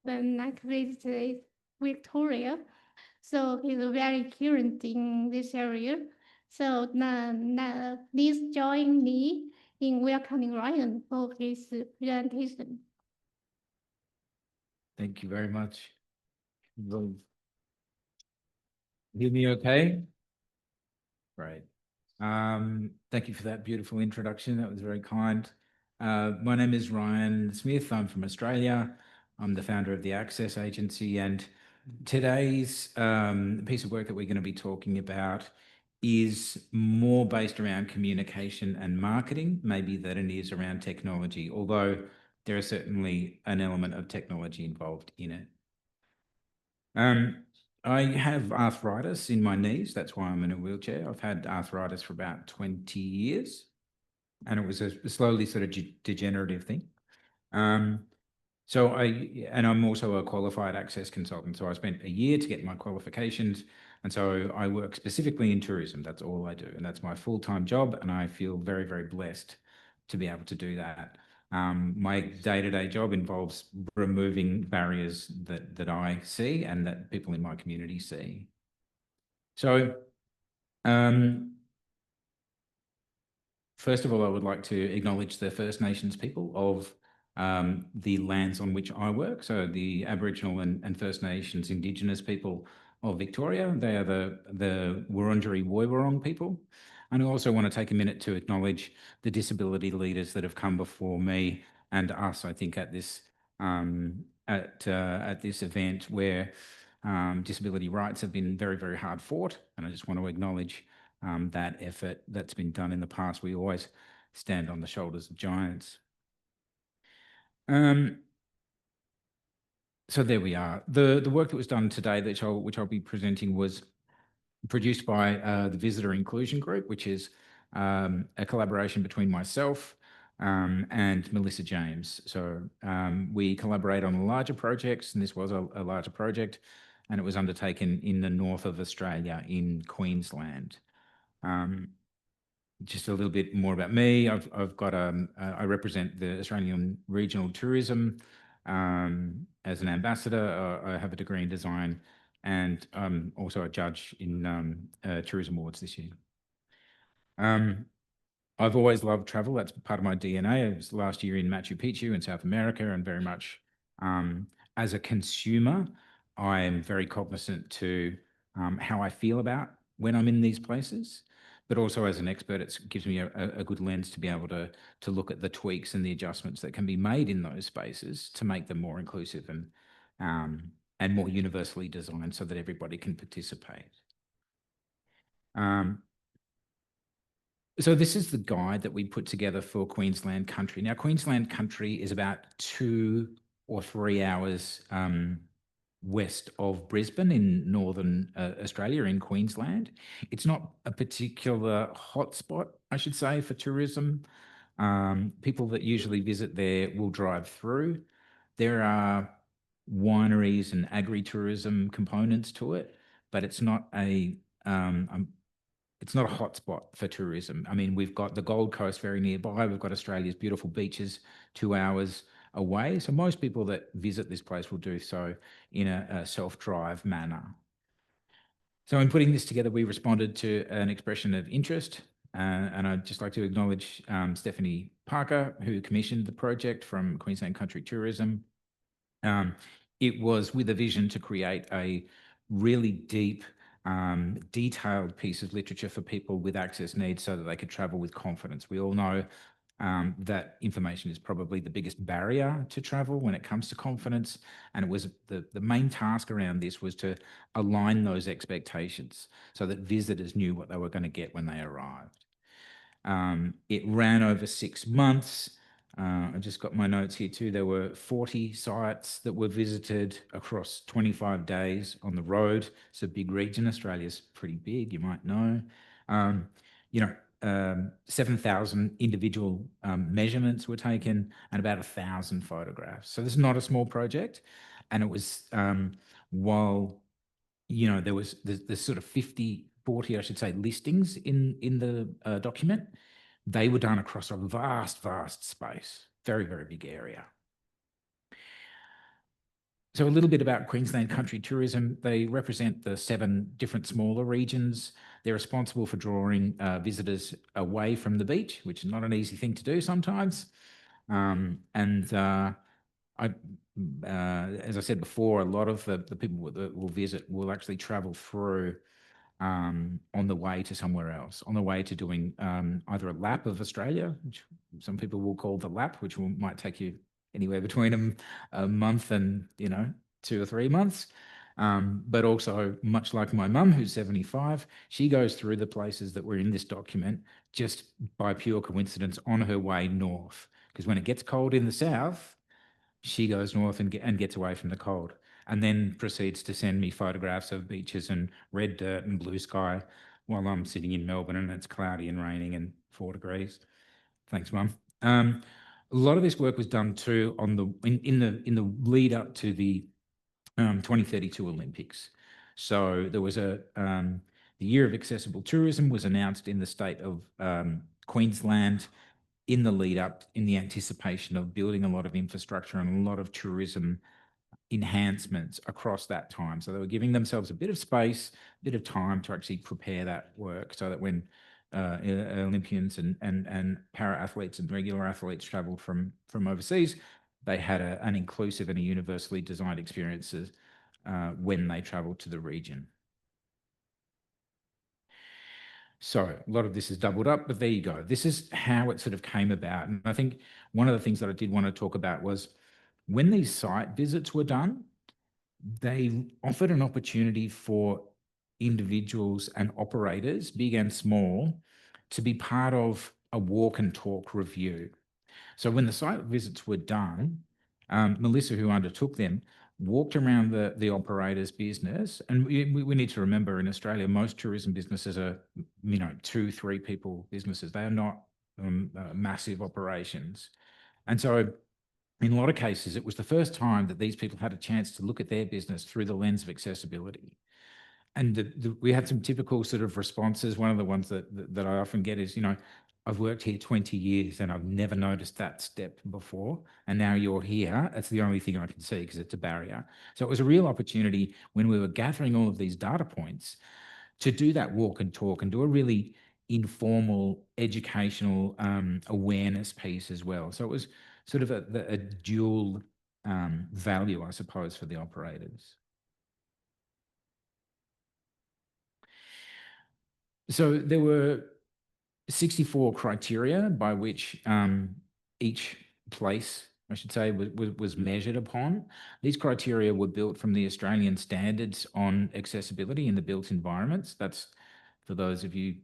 when I visited Victoria. So he's very current in this area. So please join me in welcoming Ryan for his presentation. Thank you very much. Hear me okay? Great. Thank you for that beautiful introduction. That was very kind. My name is Ryan Smith. I'm from Australia. I'm the founder of the Access Agency, and today's piece of work that we're going to be talking about is more based around communication and marketing, maybe than it is around technology, although there is certainly an element of technology involved in it. I have arthritis in my knees. That's why I'm in a wheelchair. I've had arthritis for about 20 years, and it was a slowly sort of degenerative thing. So I'm also a qualified access consultant. So I spent a year to get my qualifications. And so I work specifically in tourism. That's all I do. And that's my full-time job. And I feel very, very blessed to be able to do that. My day-to-day job involves removing barriers that I see and that people in my community see. So first of all, I would like to acknowledge the First Nations people of the lands on which I work. So the Aboriginal and First Nations Indigenous people of Victoria. They are the Wurundjeri Woiwurrung people. And I also want to take a minute to acknowledge the disability leaders that have come before me and us, I think, at this event where disability rights have been very, very hard fought. And I just want to acknowledge that effort that's been done in the past. We always stand on the shoulders of giants. So there we are. The work that was done today, which I'll be presenting, was produced by the Visitor Inclusion Group, which is a collaboration between myself and Melissa James. So we collaborate on larger projects, and this was a larger project, and it was undertaken in the north of Australia in Queensland. Just a little bit more about me. I've got I represent the Australian Regional Tourism as an ambassador. I have a degree in design, and I'm also a judge in tourism awards this year. I've always loved travel. That's part of my DNA. I was last year in Machu Picchu in South America, and very much as a consumer, I am very cognizant to how I feel about when I'm in these places. But also as an expert, it gives me a good lens to be able to look at the tweaks and the adjustments that can be made in those spaces to make them more inclusive and more universally designed so that everybody can participate. So this is the guide that we put together for Queensland Country. Now, Queensland Country is about 2 or 3 hours west of Brisbane in northern Australia, in Queensland. It's not a particular hotspot, I should say, for tourism. People that usually visit there will drive through. There are wineries and agri-tourism components to it, but it's not a hotspot for tourism. I mean, we've got the Gold Coast very nearby. We've got Australia's beautiful beaches 2 hours away. So most people that visit this place will do so in a self-drive manner. So in putting this together, we responded to an expression of interest. And I'd just like to acknowledge Stephanie Parker, who commissioned the project from Queensland Country Tourism. It was with a vision to create a really deep, detailed piece of literature for people with access needs so that they could travel with confidence. We all know that information is probably the biggest barrier to travel when it comes to confidence. And it was the main task around this was to align those expectations so that visitors knew what they were going to get when they arrived. It ran over 6 months. I just got my notes here too. There were 40 sites that were visited across 25 days on the road. It's a big region. Australia's pretty big, you might know. 7,000 individual measurements were taken and about 1,000 photographs. So this is not a small project. And it was, while, there was the sort of 40, I should say, listings in the document, they were done across a vast, vast space, very, very big area. So a little bit about Queensland country tourism. They represent the 7 different smaller regions. They're responsible for drawing visitors away from the beach, which is not an easy thing to do sometimes. As I said before, a lot of the people that will visit will actually travel through on the way to somewhere else, on the way to doing either a lap of Australia, which some people will call the lap, which might take you anywhere between a month and 2 or 3 months. But also, much like my mum, who's 75, she goes through the places that were in this document just by pure coincidence on her way north. Because when it gets cold in the south, she goes north and gets away from the cold, and then proceeds to send me photographs of beaches and red dirt and blue sky while I'm sitting in Melbourne and it's cloudy and raining and 4 degrees. Thanks, Mum. A lot of this work was done too in the lead up to the 2032 Olympics. So there was the Year of Accessible Tourism was announced in the state of Queensland in the lead up, in the anticipation of building a lot of infrastructure and a lot of tourism enhancements across that time. So they were giving themselves a bit of space, a bit of time to actually prepare that work so that when Olympians and para athletes and regular athletes traveled from overseas, they had an inclusive and a universally designed experiences when they traveled to the region. So a lot of this is doubled up, but there you go. This is how it sort of came about. And I think one of the things that I did want to talk about was when these site visits were done, they offered an opportunity for individuals and operators, big and small, to be part of a walk and talk review. So when the site visits were done, Melissa, who undertook them, walked around the operator's business. And we need to remember, in Australia, most tourism businesses are, 2, 3 people businesses. They are not massive operations. And so in a lot of cases, it was the first time that these people had a chance to look at their business through the lens of accessibility. And we had some typical sort of responses. One of the ones that I often get is, I've worked here 20 years and I've never noticed that step before. And now you're here. It's the only thing I can see because it's a barrier. So it was a real opportunity when we were gathering all of these data points to do that walk and talk and do a really informal educational awareness piece as well. So it was sort of a dual value, I suppose, for the operators. So there were 64 criteria by which each place, I should say, was measured upon. These criteria were built from the Australian standards on accessibility in the built environments. That's for those of you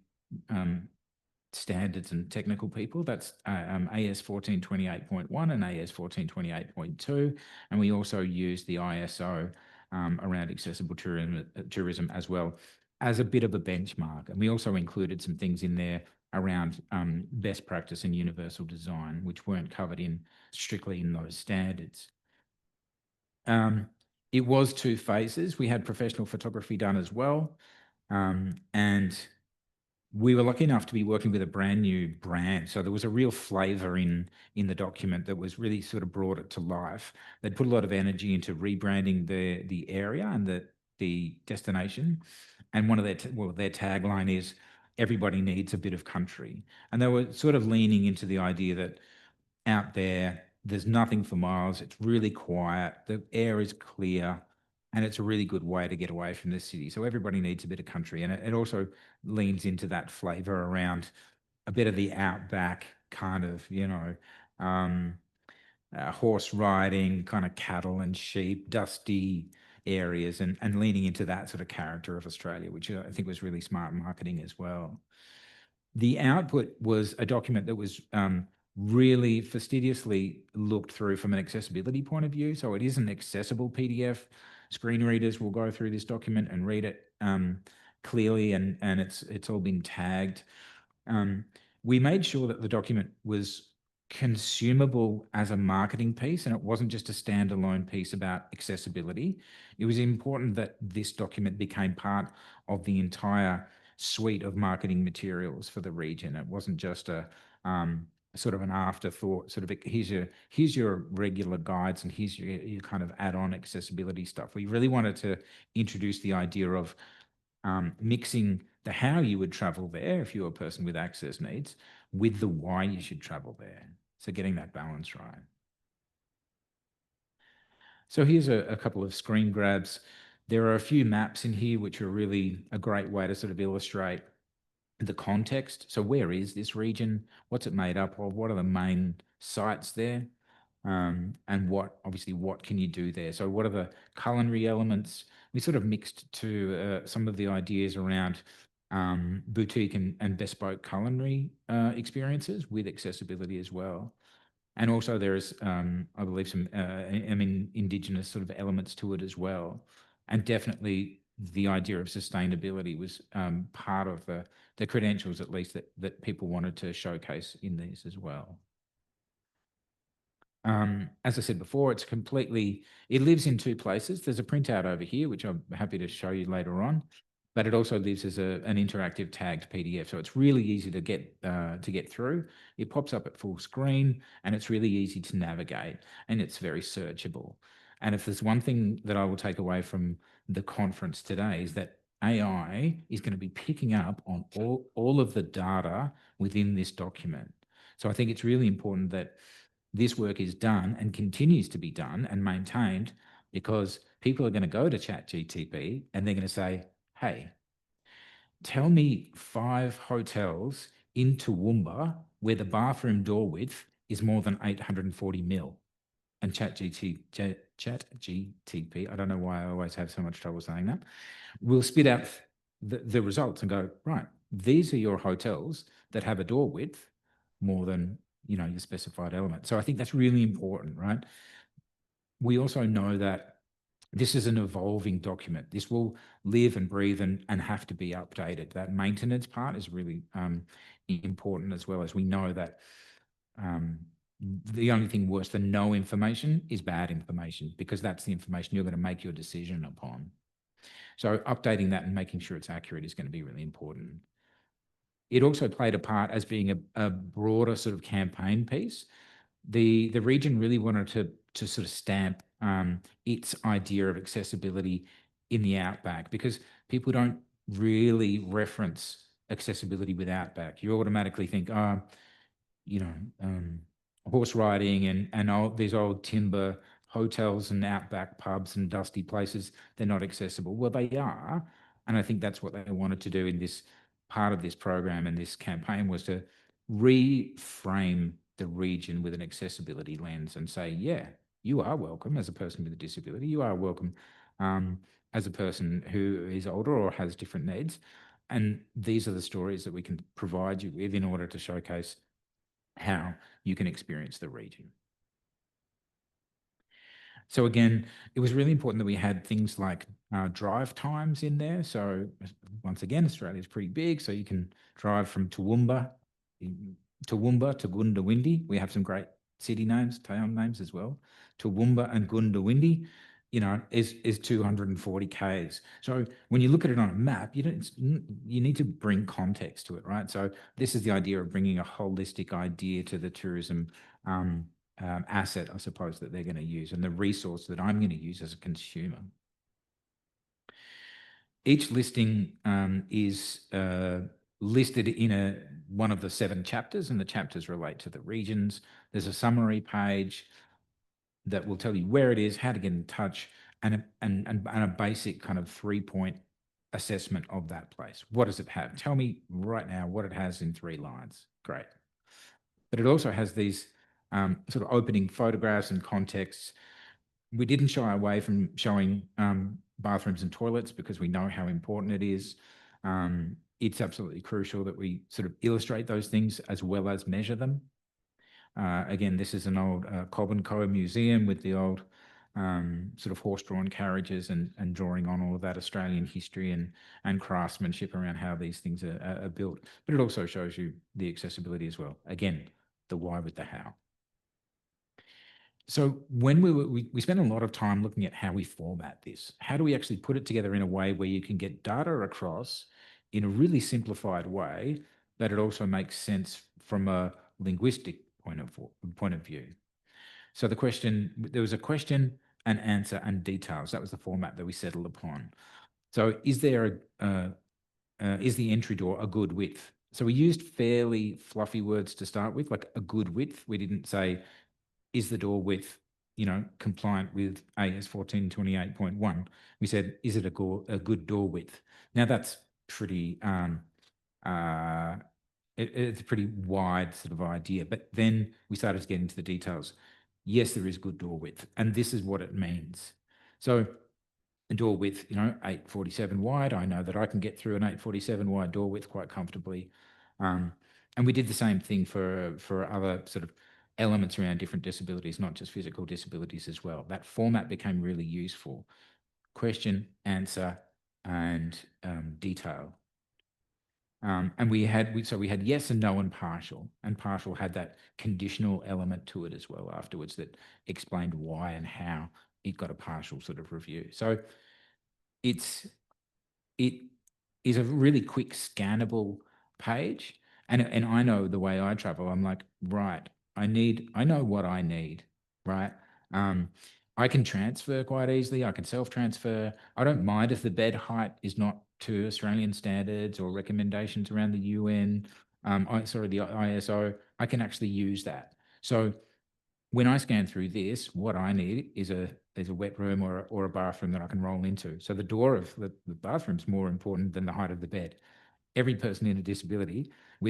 standards and technical people. That's AS 1428.1 and AS 1428.2. And we also use the ISO around accessible tourism as well as a bit of a benchmark. And we also included some things in there around best practice and universal design, which weren't covered strictly in those standards. It was 2 phases. We had professional photography done as well. And we were lucky enough to be working with a brand new brand. So there was a real flavor in the document that was really sort of brought it to life. They'd put a lot of energy into rebranding the area and the destination. And one of their tagline is, everybody needs a bit of country. And they were sort of leaning into the idea that out there's nothing for miles. It's really quiet. The air is clear. And it's a really good way to get away from the city. So everybody needs a bit of country. And it also leans into that flavor around a bit of the outback kind of, horse riding, kind of cattle and sheep, dusty areas, and leaning into that sort of character of Australia, which I think was really smart marketing as well. The output was a document that was really fastidiously looked through from an accessibility point of view. So it is an accessible PDF. Screen readers will go through this document and read it clearly, and it's all been tagged. We made sure that the document was consumable as a marketing piece, and it wasn't just a standalone piece about accessibility. It was important that this document became part of the entire suite of marketing materials for the region. It wasn't just a sort of an afterthought, sort of here's your regular guides and here's your kind of add-on accessibility stuff. We really wanted to introduce the idea of mixing the how you would travel there if you're a person with access needs with the why you should travel there. So getting that balance right. So here's a couple of screen grabs. There are a few maps in here which are really a great way to sort of illustrate the context. So where is this region? What's it made up of? What are the main sites there? And what can you do there? So what are the culinary elements? We sort of mixed to some of the ideas around boutique and bespoke culinary experiences with accessibility as well. And also there's, I believe, some, Indigenous sort of elements to it as well. And definitely the idea of sustainability was part of the credentials, at least, that people wanted to showcase in these as well. As I said before, it lives in two places. There's a printout over here, which I'm happy to show you later on, but it also lives as an interactive tagged PDF. So it's really easy to get through. It pops up at full screen and it's really easy to navigate and it's very searchable. And if there's one thing that I will take away from the conference today is that AI is going to be picking up on all of the data within this document. So I think it's really important that this work is done and continues to be done and maintained because people are going to go to ChatGTP and they're going to say, hey, tell me 5 hotels in Toowoomba where the bathroom door width is more than 840 mil. And ChatGTP, I don't know why I always have so much trouble saying that, will spit out the results and go, right, these are your hotels that have a door width more than your specified element. So I think that's really important, right? We also know that this is an evolving document. This will live and breathe and have to be updated. That maintenance part is really important, as well as we know that the only thing worse than no information is bad information, because that's the information you're going to make your decision upon. So updating that and making sure it's accurate is going to be really important. It also played a part as being a broader sort of campaign piece. The region really wanted to sort of stamp its idea of accessibility in the outback, because people don't really reference accessibility with outback. You automatically think, horse riding and these old timber hotels and outback pubs and dusty places, they're not accessible. Well, they are. And I think that's what they wanted to do in this part of this program and this campaign, was to reframe the region with an accessibility lens and say, yeah, you are welcome as a person with a disability. You are welcome as a person who is older or has different needs. And these are the stories that we can provide you with in order to showcase how you can experience the region. So again, it was really important that we had things like drive times in there. So once again, Australia is pretty big, so you can drive from Toowoomba to Goondiwindi. We have some great city names, town names as well. Toowoomba and Goondiwindi, is 240 k's. So when you look at it on a map, you need to bring context to it, right? So this is the idea of bringing a holistic idea to the tourism asset, I suppose, that they're going to use, and the resource that I'm going to use as a consumer. Each listing is listed in one of the 7 chapters, and the chapters relate to the regions. There's a summary page that will tell you where it is, how to get in touch, and a basic kind of 3-point assessment of that place. What does it have? Tell me right now what it has in 3 lines. Great. But it also has these sort of opening photographs and contexts. We didn't shy away from showing bathrooms and toilets because we know how important it is. It's absolutely crucial that we sort of illustrate those things as well as measure them. Again, this is an old Cobb & Co museum with the old sort of horse-drawn carriages and drawing on all of that Australian history and craftsmanship around how these things are built. But it also shows you the accessibility as well. Again, the why with the how. So when we spent a lot of time looking at how we format this. How do we actually put it together in a way where you can get data across in a really simplified way, that it also makes sense from a linguistic point of view. So there was a question, an answer, and details. That was the format that we settled upon. So is the entry door a good width? So we used fairly fluffy words to start with, like a good width. We didn't say, is the door width, compliant with AS 1428.1? We said, is it a good door width? Now that's pretty, it's a pretty wide sort of idea, but then we started to get into the details. Yes, there is good door width, and this is what it means. So a door width, 847 wide. I know that I can get through an 847 wide door width quite comfortably. And we did the same thing for other sort of elements around different disabilities, not just physical disabilities as well. That format became really useful. Question, answer, and detail. And we had yes and no and partial had that conditional element to it as well afterwards that explained why and how it got a partial sort of review. So it is a really quick scannable page. And I know the way I travel, I'm like, right, I know what I need, right? I can transfer quite easily. I can self-transfer. I don't mind if the bed height is not to Australian standards or recommendations around the UN, the ISO. I can actually use that. So when I scan through this, what I need is a wet room or a bathroom that I can roll into. So the door of the bathroom is more important than the height of the bed. Every person with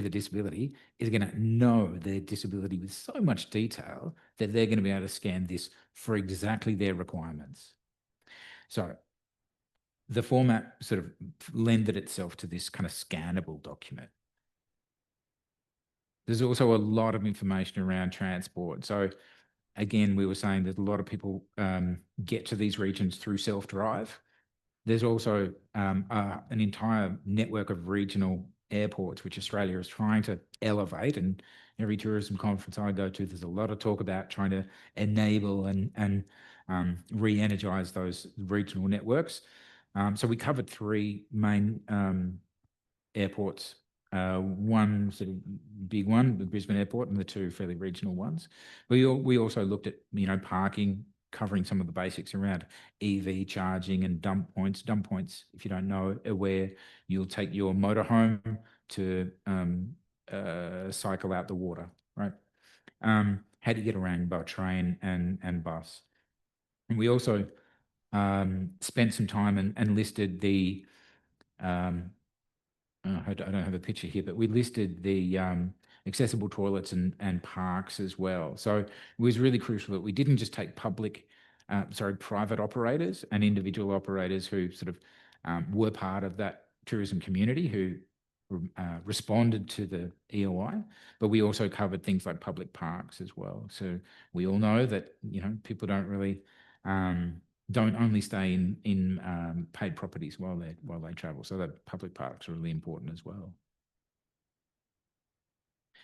a disability is going to know their disability with so much detail that they're going to be able to scan this for exactly their requirements. So the format sort of lended itself to this kind of scannable document. There's also a lot of information around transport. So again, we were saying that a lot of people get to these regions through self-drive. There's also an entire network of regional airports, which Australia is trying to elevate. And every tourism conference I go to, there's a lot of talk about trying to enable and re-energize those regional networks. So we covered three main airports, one sort of big one, the Brisbane Airport, and the two fairly regional ones. We also looked at parking, covering some of the basics around EV charging and dump points. Dump points, if you don't know, are where you'll take your motorhome to cycle out the water, right? How do you get around by train and bus? And we also spent some time and listed the I don't have a picture here, but we listed the accessible toilets and parks as well. So it was really crucial that we didn't just take private operators and individual operators who sort of were part of that tourism community who responded to the EOI, but we also covered things like public parks as well. So we all know that people don't really don't only stay in paid properties while they travel. So that public parks are really important as well.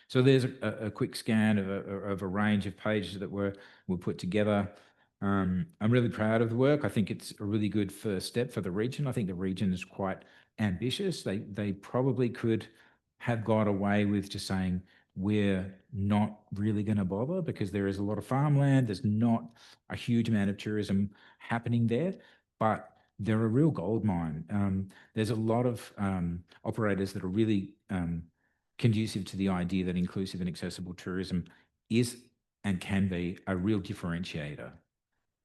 So there's a quick scan of a range of pages that were put together. I'm really proud of the work. I think it's a really good first step for the region. I think the region is quite ambitious. They probably could have got away with just saying, we're not really going to bother because there is a lot of farmland. There's not a huge amount of tourism happening there, but they're a real gold mine. There's a lot of operators that are really conducive to the idea that inclusive and accessible tourism is and can be a real differentiator.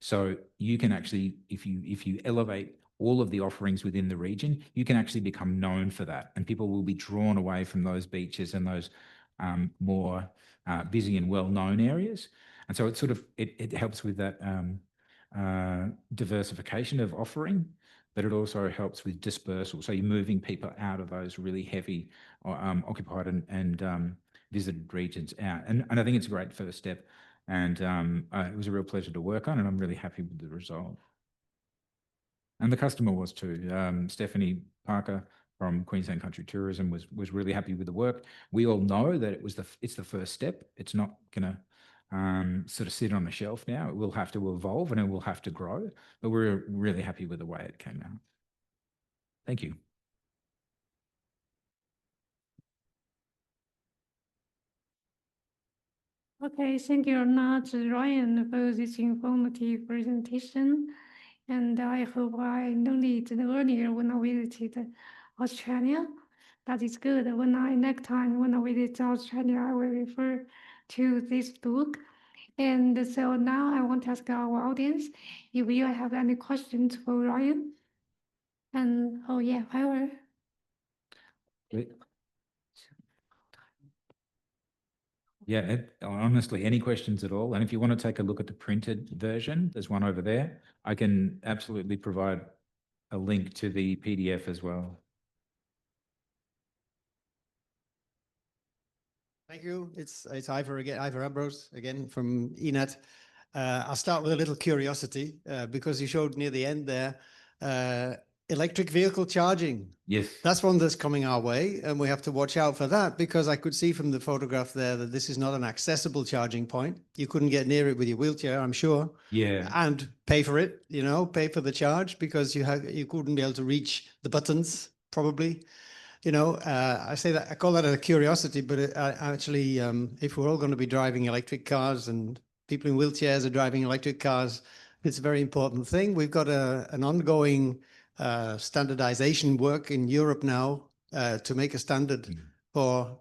So you can actually, if you elevate all of the offerings within the region, you can actually become known for that, and people will be drawn away from those beaches and those more busy and well-known areas. And so it helps with that diversification of offering, but it also helps with dispersal. So you're moving people out of those really heavy occupied and visited regions out. And I think it's a great first step. And it was a real pleasure to work on, and I'm really happy with the result. And the customer was too. Stephanie Parker from Queensland Country Tourism was really happy with the work. We all know that it's the first step. It's not going to sort of sit on the shelf now. It will have to evolve and it will have to grow, but we're really happy with the way it came out. Thank you. Okay, thank you much, Ryan, for this informative presentation. And I hope I learned it earlier when I visited Australia. That is good. Next time when I visit Australia, I will refer to this book. And so now I want to ask our audience if you have any questions for Ryan. And oh yeah, Power. Yeah, honestly, any questions at all? And if you want to take a look at the printed version, there's one over there. I can absolutely provide a link to the PDF as well. Thank you. It's Ivor again, Ivor Ambrose again from ENET. I'll start with a little curiosity because you showed near the end there electric vehicle charging. Yes. That's one that's coming our way, and we have to watch out for that because I could see from the photograph there that this is not an accessible charging point. You couldn't get near it with your wheelchair, I'm sure. Yeah. And pay for it, pay for the charge because you couldn't be able to reach the buttons probably. I say that I call that a curiosity, but actually, if we're all going to be driving electric cars and people in wheelchairs are driving electric cars, it's a very important thing. We've got an ongoing standardization work in Europe now to make a standard for,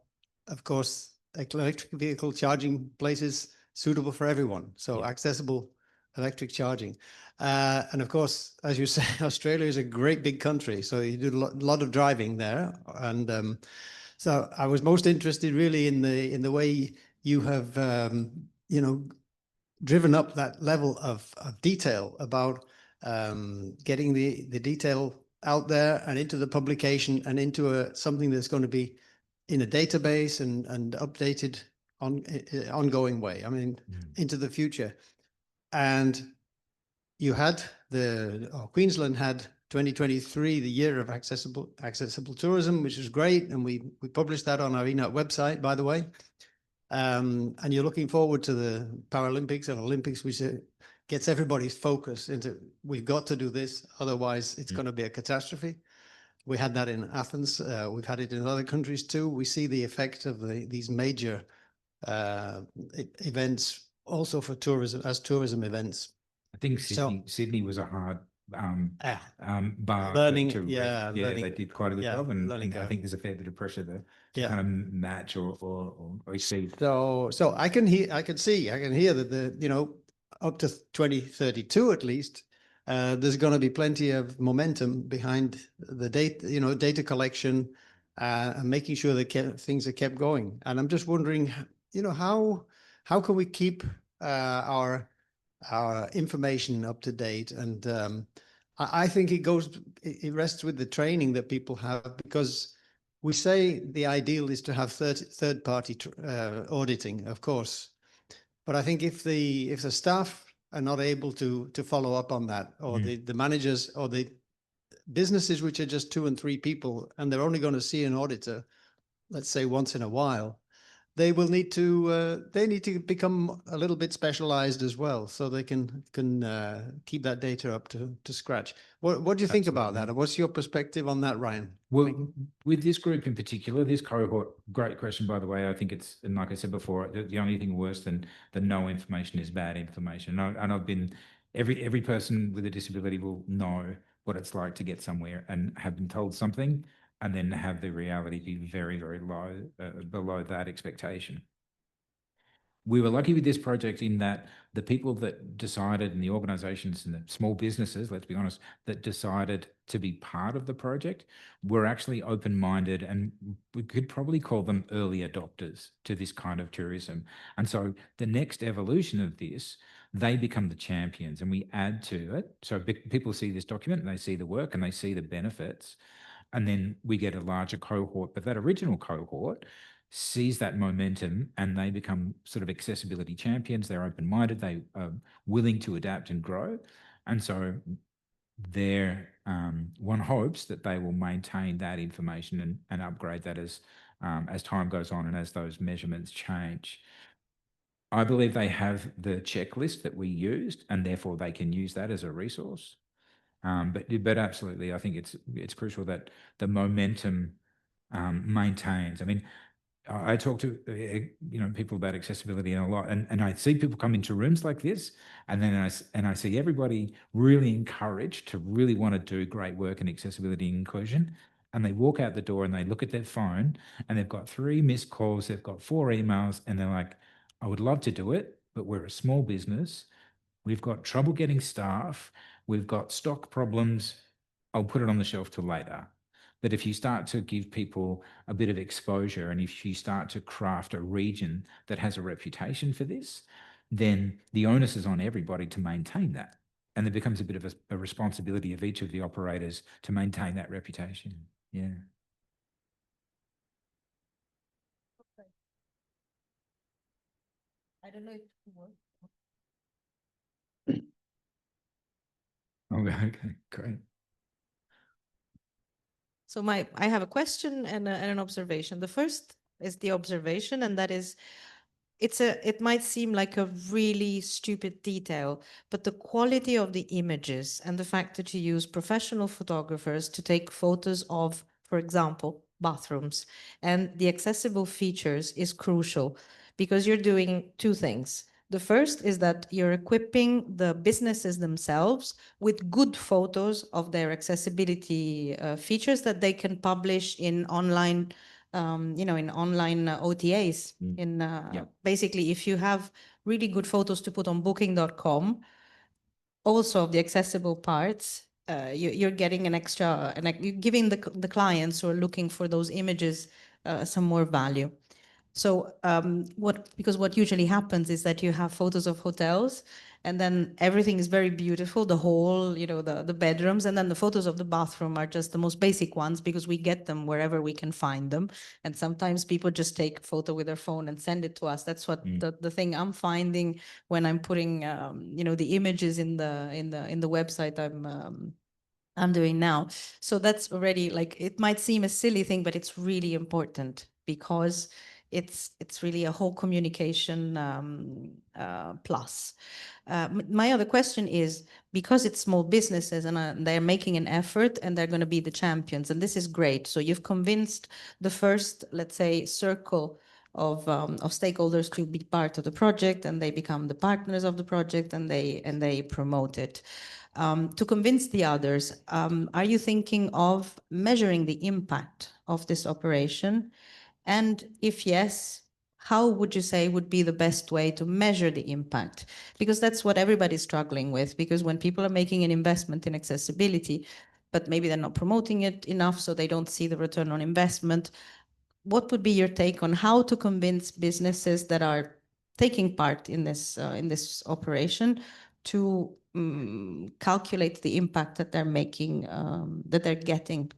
of course, electric vehicle charging places suitable for everyone. So accessible electric charging. And of course, as you say, Australia is a great big country, so you do a lot of driving there. And so I was most interested really in the way you have, driven up that level of detail about getting the detail out there and into the publication and into something that's going to be in a database and updated ongoing way. I mean, into the future. And you had Queensland had 2023, the year of accessible tourism, which is great. And we published that on our ENET website, by the way. And you're looking forward to the Paralympics and Olympics, which gets everybody's focus into, we've got to do this, otherwise it's going to be a catastrophe. We had that in Athens. We've had it in other countries too. We see the effect of these major events also for tourism, as tourism events. I think Sydney was a hard bar learning. They did quite a good job, and I think there's a fair bit of pressure there to kind of match or exceed. So I can hear that up to 2032 at least, there's going to be plenty of momentum behind the data, data collection, and making sure that things are kept going. And I'm just wondering, how can we keep our information up to date? And I think it rests with the training that people have, because we say the ideal is to have third party auditing, of course. But I think if the staff are not able to follow up on that, or the managers or the businesses which are just 2 and 3 people, and they're only going to see an auditor, let's say once in a while, they will need to become a little bit specialized as well, so they can keep that data up to scratch. What do you think about that? And what's your perspective on that, Ryan? Well, with this group in particular, this cohort, great question, by the way. I think it's, and like I said before, the only thing worse than no information is bad information. And I've been, every person with a disability will know what it's like to get somewhere and have been told something and then have the reality be very, very low, below that expectation. We were lucky with this project in that the people that decided, and the organizations and the small businesses, let's be honest, that decided to be part of the project were actually open-minded, and we could probably call them early adopters to this kind of tourism. And so the next evolution of this, they become the champions and we add to it. So people see this document and they see the work and they see the benefits. And then we get a larger cohort, but that original cohort sees that momentum and they become sort of accessibility champions. They're open-minded, they are willing to adapt and grow. And so one hopes that they will maintain that information and upgrade that as time goes on and as those measurements change. I believe they have the checklist that we used, and therefore they can use that as a resource. But absolutely, I think it's crucial that the momentum maintains. I mean, I talk to people about accessibility a lot, and I see people come into rooms like this, and then I see everybody really encouraged to really want to do great work in accessibility and inclusion, and they walk out the door and they look at their phone and they've got 3 missed calls, they've got 4 emails, and they're like, I would love to do it, but we're a small business, we've got trouble getting staff, we've got stock problems, I'll put it on the shelf till later. But if you start to give people a bit of exposure, and if you start to craft a region that has a reputation for this, then the onus is on everybody to maintain that. And there becomes a bit of a responsibility of each of the operators to maintain that reputation. Yeah. Okay. I don't know if it works. Okay, great. So I have a question and an observation. The first is the observation, and that is, it might seem like a really stupid detail, but the quality of the images and the fact that you use professional photographers to take photos of, for example, bathrooms and the accessible features is crucial, because you're doing 2 things. The first is that you're equipping the businesses themselves with good photos of their accessibility features that they can publish in online, in online OTAs. Basically, if you have really good photos to put on booking.com, also of the accessible parts, you're getting an extra, and you're giving the clients who are looking for those images some more value. So because what usually happens is that you have photos of hotels, and then everything is very beautiful, the whole, the bedrooms, and then the photos of the bathroom are just the most basic ones, because we get them wherever we can find them. And sometimes people just take a photo with their phone and send it to us. That's what the thing I'm finding when I'm putting the images in the website I'm doing now. So that's already, like, it might seem a silly thing, but it's really important, because it's really a whole communication plus. My other question is, because it's small businesses and they're making an effort and they're going to be the champions, and this is great. So you've convinced the first, let's say, circle of stakeholders to be part of the project, and they become the partners of the project, and they promote it. To convince the others, are you thinking of measuring the impact of this operation? And if yes, how would you say would be the best way to measure the impact? Because that's what everybody's struggling with, because when people are making an investment in accessibility, but maybe they're not promoting it enough, so they don't see the return on investment. What would be your take on how to convince businesses that are taking part in this operation to calculate the impact that they're making, that they're getting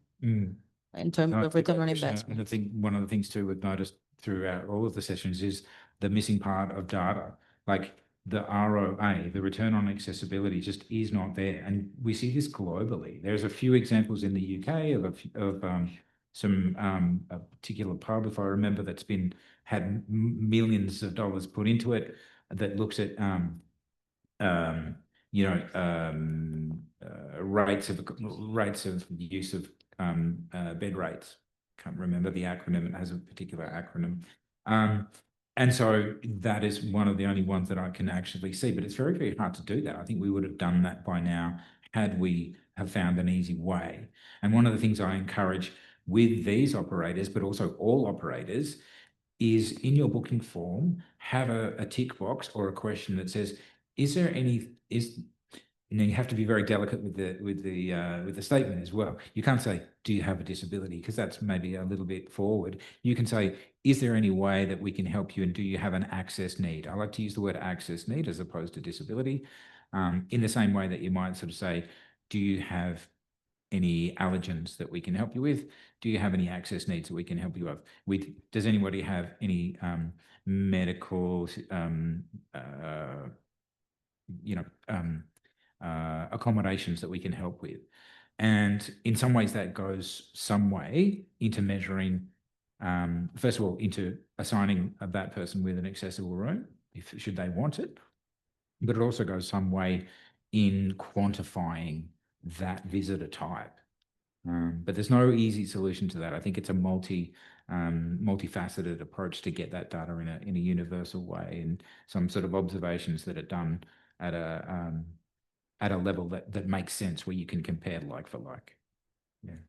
in terms of return on investment? And I think one of the things too we've noticed throughout all of the sessions is the missing part of data. Like the ROA, the return on accessibility, just is not there. And we see this globally. There's a few examples in the UK of a particular pub, if I remember, that's had millions of dollars put into it, that looks at rates of use of bed rates. Can't remember the acronym. It has a particular acronym. And so that is one of the only ones that I can actually see, but it's very, very hard to do that. I think we would have done that by now had we have found an easy way. And one of the things I encourage with these operators, but also all operators, is in your booking form, have a tick box or a question that says, is there any, you have to be very delicate with the statement as well. You can't say, do you have a disability? Because that's maybe a little bit forward. You can say, is there any way that we can help you, and do you have an access need? I like to use the word access need as opposed to disability, in the same way that you might sort of say, do you have any allergens that we can help you with? Do you have any access needs that we can help you with? Does anybody have any medical accommodations that we can help with? And in some ways that goes some way into measuring, first of all, into assigning that person with an accessible room, should they want it, but it also goes some way in quantifying that visitor type. But there's no easy solution to that. I think it's a multifaceted approach to get that data in a universal way, and some sort of observations that are done at a level that makes sense, where you can compare like for like. Yeah.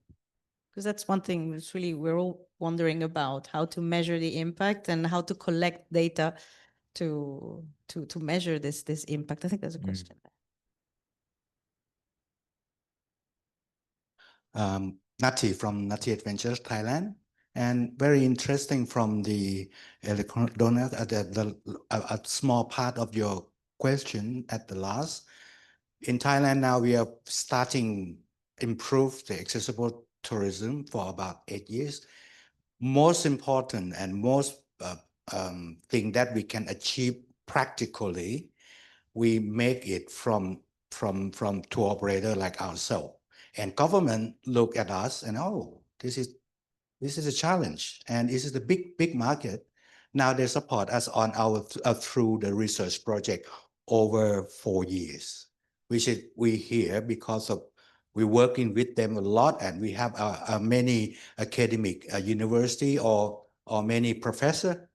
Because that's one thing that's really, we're all wondering about, how to measure the impact and how to collect data to measure this impact. I think there's a question there. Nati from Nati Adventures Thailand, and very interesting from the donor, a small part of your question at the last. In Thailand now, we are starting improve the accessible tourism for about 8 years. Most important and most thing that we can achieve practically, we make it from tour operator like ourselves, and government look at us and, oh, this is a challenge, and this is the big market. Now they support us on our through the research project over 4 years, which is we here because of we working with them a lot, and we have many academic university or many professor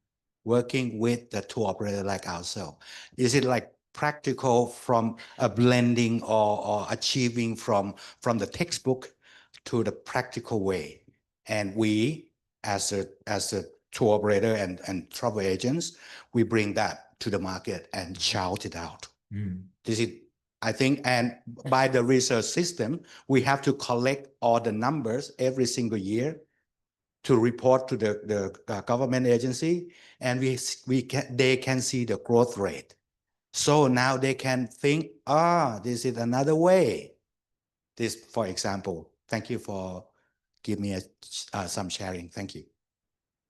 working with the tour operator like ourselves. Is it like practical from a blending or achieving from the textbook to the practical way? And we, as a tour operator and travel agents, we bring that to the market and shout it out. This is, I think, and by the research system, we have to collect all the numbers every single year to report to the government agency, and they can see the growth rate. So now they can think, this is another way. This, for example. Thank you for giving me some sharing. Thank you.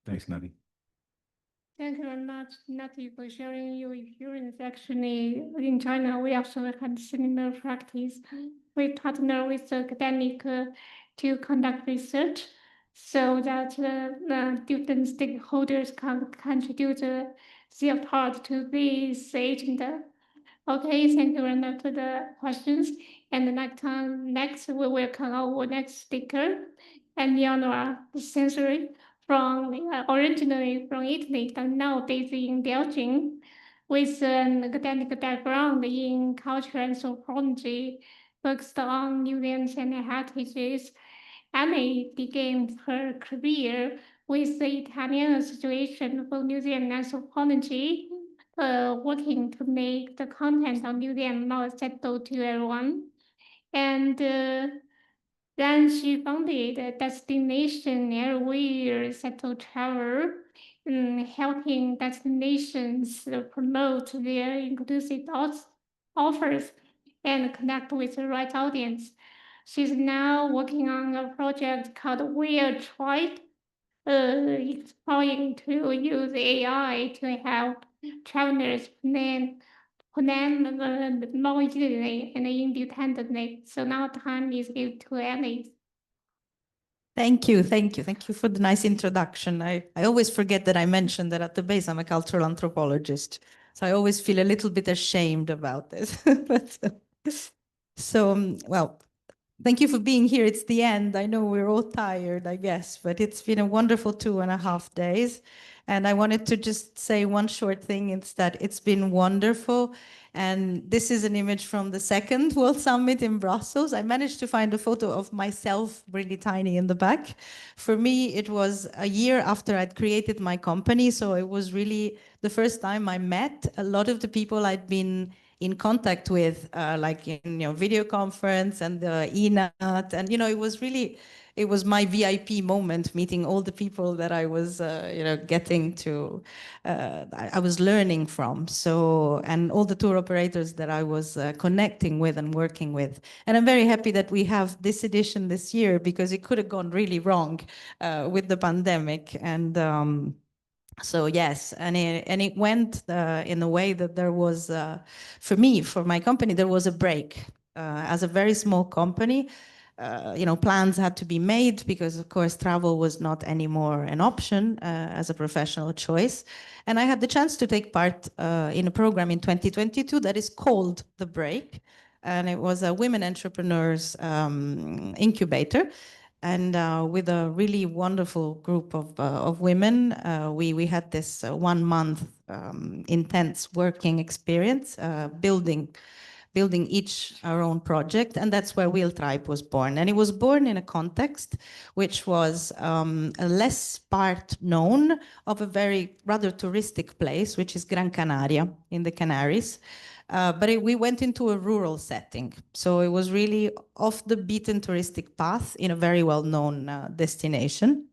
Thanks, Nati. Thank you very much, Nati, for sharing your experience. Actually, in China, we also had similar practice. We partner with academic to conduct research so that the different stakeholders can contribute their part to this agenda. Okay, thank you very much for the questions. And next we welcome our next speaker, Eleonora Censorii, originally from Italy, but now based in Belgium, with an academic background in culture and anthropology, focused on museums and heritages. Annie began her career with the Italian Association for Museum Anthropology, working to make the content of museum more accessible to everyone. And then she founded a destination Everywhere Accessible Travel, helping destinations promote their inclusive offers and connect with the right audience. She's now working on a project called WheelTribe, exploring to use AI to help travelers plan more easily and independently. So now time is given to Ellie. Thank you for the nice introduction. I always forget that I mentioned that at the base I'm a cultural anthropologist, so I always feel a little bit ashamed about this. Well, thank you for being here. It's the end. I know we're all tired, I guess, but it's been a wonderful 2.5 days. And I wanted to just say one short thing. It's that it's been wonderful. And this is an image from the second World Summit in Brussels. I managed to find a photo of myself really tiny in the back. For me, it was a year after I'd created my company. So it was really the first time I met a lot of the people I'd been in contact with, like in video conference and the ENAT, and it was my VIP moment, meeting all the people that I was getting to, I was learning from. So, and all the tour operators that I was connecting with and working with. And I'm very happy that we have this edition this year, because it could have gone really wrong with the pandemic. And so yes, and it went in a way that there was, for me, for my company, there was a break. As a very small company, plans had to be made, because of course travel was not anymore an option as a professional choice. And I had the chance to take part in a program in 2022 that is called The Break. And it was a women entrepreneurs incubator. And with a really wonderful group of women, we had this 1 month intense working experience, building each our own project, and that's where WheelTribe was born. And it was born in a context which was a less part known of a very rather touristic place, which is Gran Canaria in the Canaries. But we went into a rural setting. So it was really off the beaten touristic path in a very well-known destination.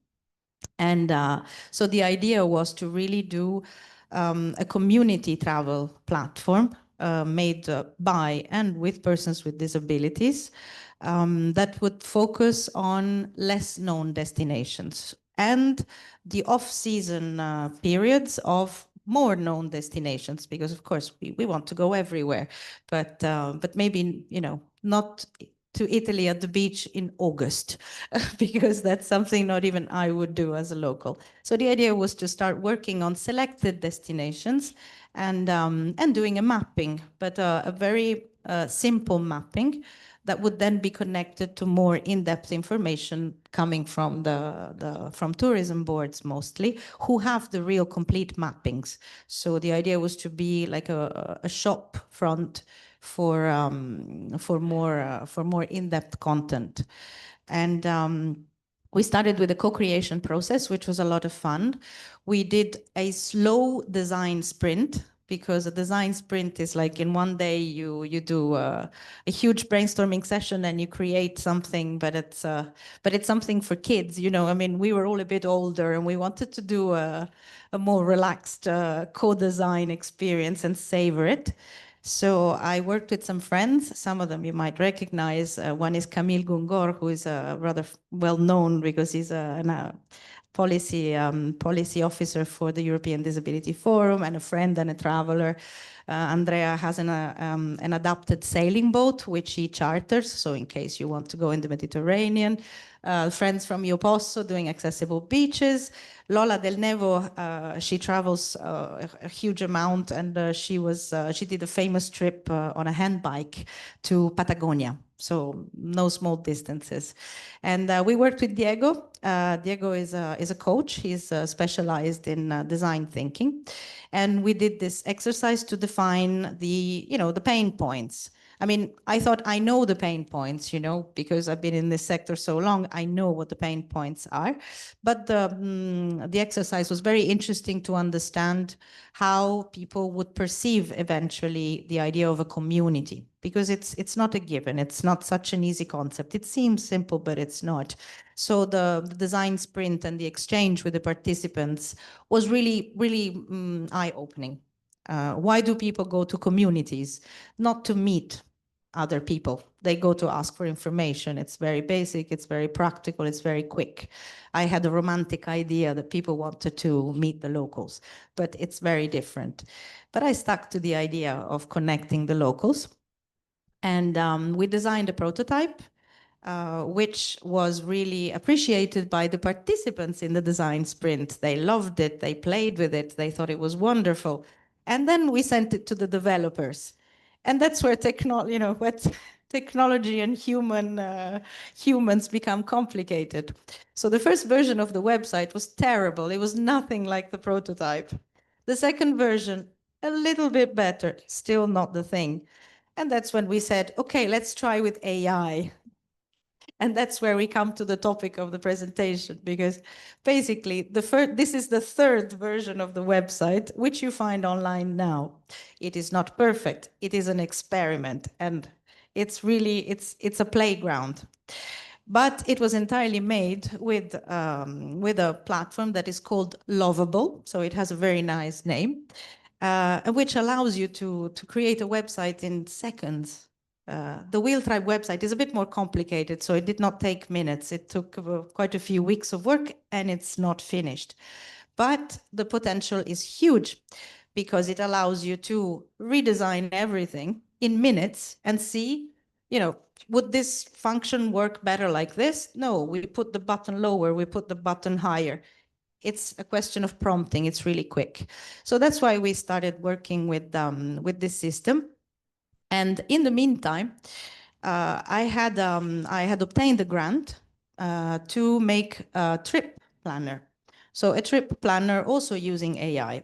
And so the idea was to really do a community travel platform made by and with persons with disabilities that would focus on less known destinations and the off-season periods of more known destinations, because of course we want to go everywhere, but maybe, you know, not to Italy at the beach in August, because that's something not even I would do as a local. So the idea was to start working on selected destinations and doing a mapping, but a very simple mapping that would then be connected to more in-depth information coming from from tourism boards mostly, who have the real complete mappings. So the idea was to be like a shop front for more in-depth content. And we started with a co-creation process, which was a lot of fun. We did a slow design sprint, because a design sprint is like in one day you do a huge brainstorming session and you create something, but it's something for kids, you know. I mean, we were all a bit older and we wanted to do a more relaxed co-design experience and savor it. So I worked with some friends. Some of them you might recognize. One is Camille Gungor, who is rather well known because he's a policy officer for the European Disability Forum, and a friend and a traveler. Andrea has an adapted sailing boat, which he charters, so in case you want to go in the Mediterranean. Friends from Io Posso doing accessible beaches. Lola Del Nevo, she travels a huge amount, and she did a famous trip on a hand bike to Patagonia, so no small distances. And we worked with Diego. Diego is a coach. He's specialized in design thinking, and we did this exercise to define the pain points. I mean, I thought I know the pain points, you know, because I've been in this sector so long. I know what the pain points are. But the exercise was very interesting to understand how people would perceive eventually the idea of a community, because it's not a given. It's not such an easy concept. It seems simple, but it's not. So the design sprint and the exchange with the participants was really, really eye-opening. Why do people go to communities? Not to meet other people. They go to ask for information. It's very basic, it's very practical, it's very quick. I had a romantic idea that people wanted to meet the locals, but it's very different. But I stuck to the idea of connecting the locals. And we designed a prototype, which was really appreciated by the participants in the design sprint. They loved it, they played with it, they thought it was wonderful. And then we sent it to the developers. And that's where technology and humans become complicated. So the first version of the website was terrible. It was nothing like the prototype. The second version, a little bit better, still not the thing. And that's when we said, okay, let's try with AI. And that's where we come to the topic of the presentation, because basically this is the third version of the website, which you find online now. It is not perfect. It is an experiment, and it's really, it's a playground. But it was entirely made with a platform that is called Lovable. So it has a very nice name, which allows you to create a website in seconds. The WheelTribe website is a bit more complicated, so it did not take minutes. It took quite a few weeks of work, and it's not finished. But the potential is huge, because it allows you to redesign everything in minutes and see, you know, would this function work better like this? No, we put the button lower, we put the button higher. It's a question of prompting. It's really quick. So that's why we started working with this system. And in the meantime, I had obtained a grant to make a trip planner. So a trip planner also using AI.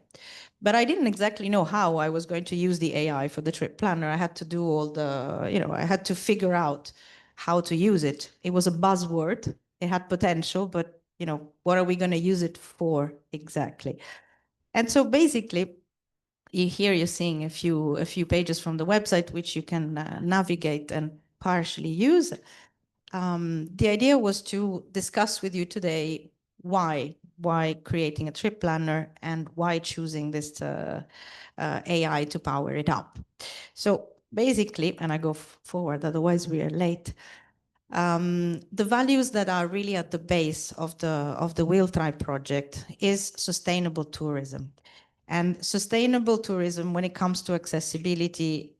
But I didn't exactly know how I was going to use the AI for the trip planner. I had to do all the, I had to figure out how to use it. It was a buzzword. It had potential, but, what are we going to use it for exactly? And so basically, here you're seeing a few pages from the website, which you can navigate and partially use. The idea was to discuss with you today why creating a trip planner and why choosing this AI to power it up. So basically, and I go forward, otherwise we are late. The values that are really at the base of the WheelTribe project is sustainable tourism. And sustainable tourism, when it comes to accessibility,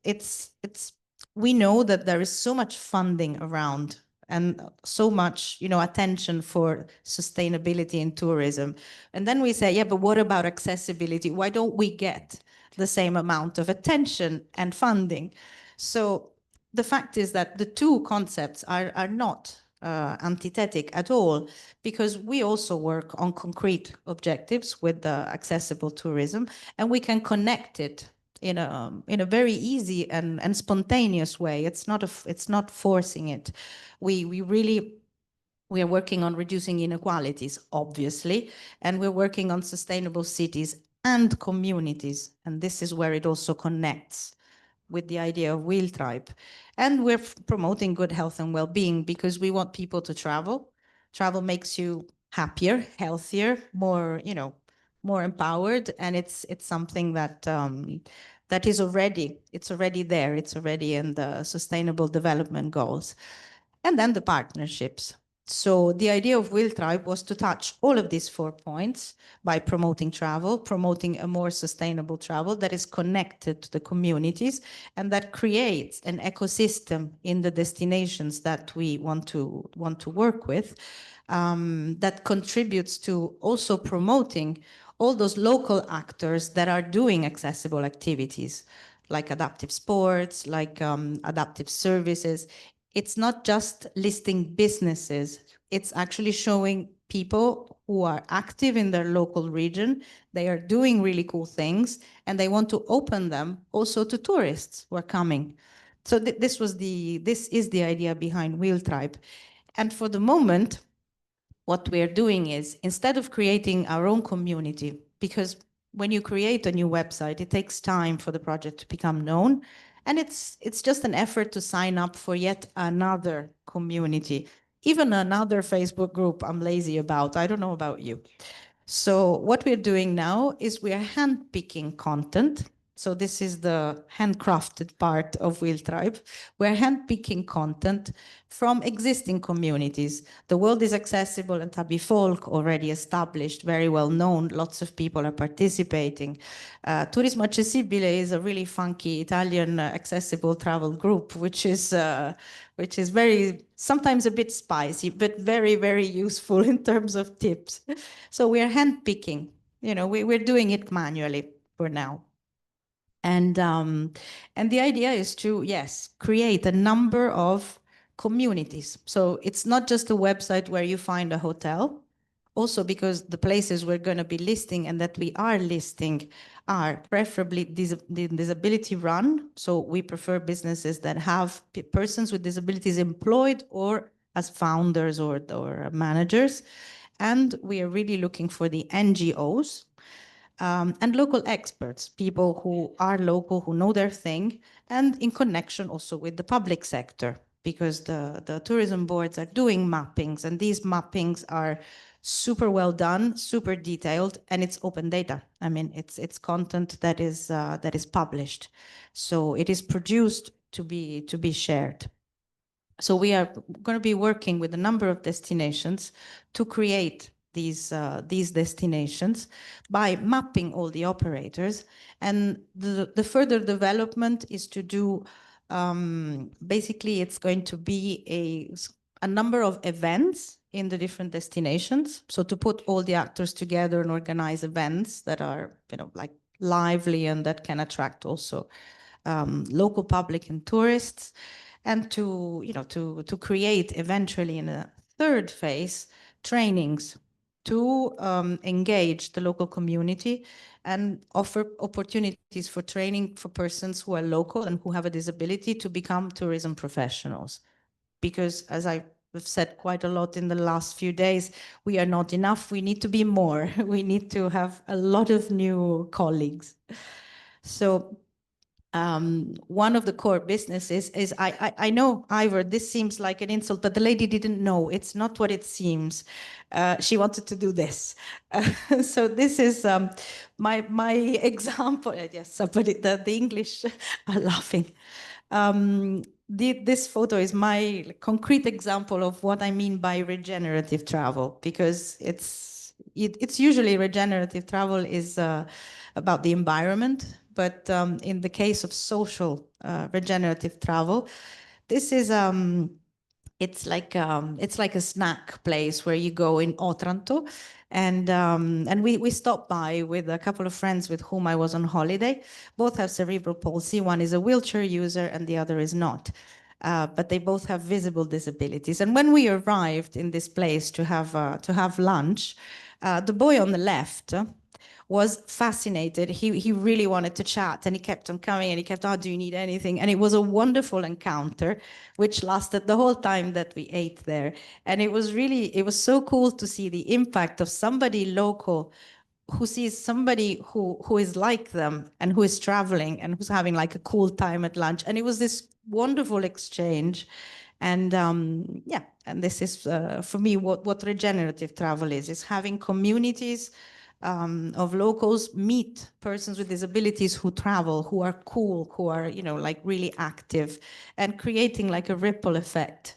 we know that there is so much funding around and so much, attention for sustainability in tourism. And then we say, yeah, but what about accessibility? Why don't we get the same amount of attention and funding? So the fact is that the two concepts are not antithetic at all, because we also work on concrete objectives with accessible tourism, and we can connect it in a very easy and spontaneous way. It's not forcing it. We are working on reducing inequalities, obviously, and we're working on sustainable cities and communities, and this is where it also connects with the idea of WheelTribe. And we're promoting good health and well-being because we want people to travel. Travel makes you happier, healthier, more empowered, and it's something that that is already there. It's already in the Sustainable Development Goals. And then the partnerships. So the idea of WheelTribe was to touch all of these 4 points by promoting travel, promoting a more sustainable travel that is connected to the communities and that creates an ecosystem in the destinations that we want to work with, that contributes to also promoting all those local actors that are doing accessible activities, like adaptive sports, like adaptive services. It's not just listing businesses, it's actually showing people who are active in their local region. They are doing really cool things, and they want to open them also to tourists who are coming. So this is the idea behind WheelTribe. And for the moment, what we are doing is, instead of creating our own community, because when you create a new website, it takes time for the project to become known. And it's just an effort to sign up for yet another community, even another Facebook group I'm lazy about. I don't know about you. So what we're doing now is we are handpicking content. So this is the handcrafted part of WheelTribe. We're handpicking content from existing communities. The World is Accessible and Tabi Folk already established, very well known. Lots of people are participating. Turismo Accessibile is a really funky Italian accessible travel group, which is very, sometimes a bit spicy, but very, very useful in terms of tips. So we are handpicking, we're doing it manually for now. And the idea is to, yes, create a number of communities. So it's not just a website where you find a hotel, also because the places we're going to be listing and that we are listing are preferably disability run. So we prefer businesses that have persons with disabilities employed or as founders or managers. And we are really looking for the NGOs and local experts, people who are local, who know their thing, and in connection also with the public sector, because the tourism boards are doing mappings, and these mappings are super well done, super detailed, and it's open data. I mean, it's content that is published, so it is produced to be shared. So we are going to be working with a number of destinations to create these destinations by mapping all the operators. And the further development is to do, basically it's going to be a number of events in the different destinations. So to put all the actors together and organize events that are, like lively and that can attract also local public and tourists, and to create eventually in a third phase, trainings to engage the local community and offer opportunities for training for persons who are local and who have a disability to become tourism professionals. Because as I've said quite a lot in the last few days, we are not enough. We need to be more. We need to have a lot of new colleagues. So one of the core businesses is, I know, Ivor, this seems like an insult, but the lady didn't know. It's not what it seems. She wanted to do this. So this is my example. Yes, somebody, the English are laughing. This photo is my concrete example of what I mean by regenerative travel, because it's usually regenerative travel is about the environment, but in the case of social regenerative travel, this is it's like a snack place where you go in Otranto, and we stopped by with a couple of friends with whom I was on holiday. Both have cerebral palsy. One is a wheelchair user and the other is not. But they both have visible disabilities. And when we arrived in this place to have lunch, the boy on the left was fascinated. He really wanted to chat, and he kept on coming, and he kept, oh, do you need anything? And it was a wonderful encounter, which lasted the whole time that we ate there. And it was so cool to see the impact of somebody local who sees somebody who is like them and who is traveling and who's having like a cool time at lunch. And it was this wonderful exchange. And yeah, and this is for me what regenerative travel is having communities of locals meet persons with disabilities who travel, who are cool, who are, you know, like really active, and creating like a ripple effect.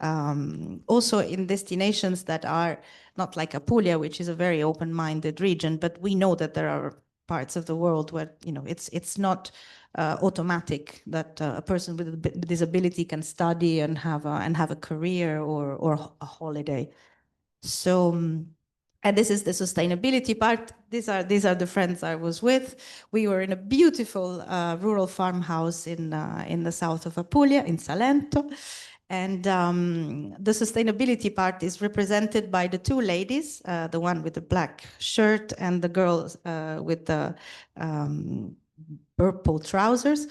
Also in destinations that are not like Apulia, which is a very open-minded region, but we know that there are parts of the world where, you know, it's not automatic that a person with a disability can study and have a career or a holiday. So, and this is the sustainability part. These are the friends I was with. We were in a beautiful rural farmhouse in the south of Apulia, in Salento. And the sustainability part is represented by the two ladies, the one with the black shirt and the girl with the purple trousers.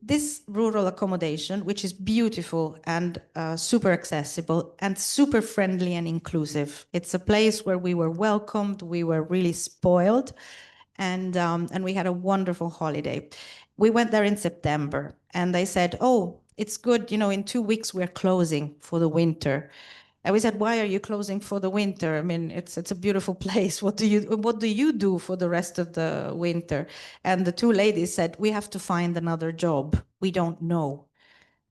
This rural accommodation, which is beautiful and super accessible and super friendly and inclusive. It's a place where we were welcomed, we were really spoiled, and we had a wonderful holiday. We went there in September, and they said, oh, it's good, you know, in 2 weeks we're closing for the winter. And we said, why are you closing for the winter? I mean, it's a beautiful place. What do you do for the rest of the winter? And the two ladies said, we have to find another job. We don't know.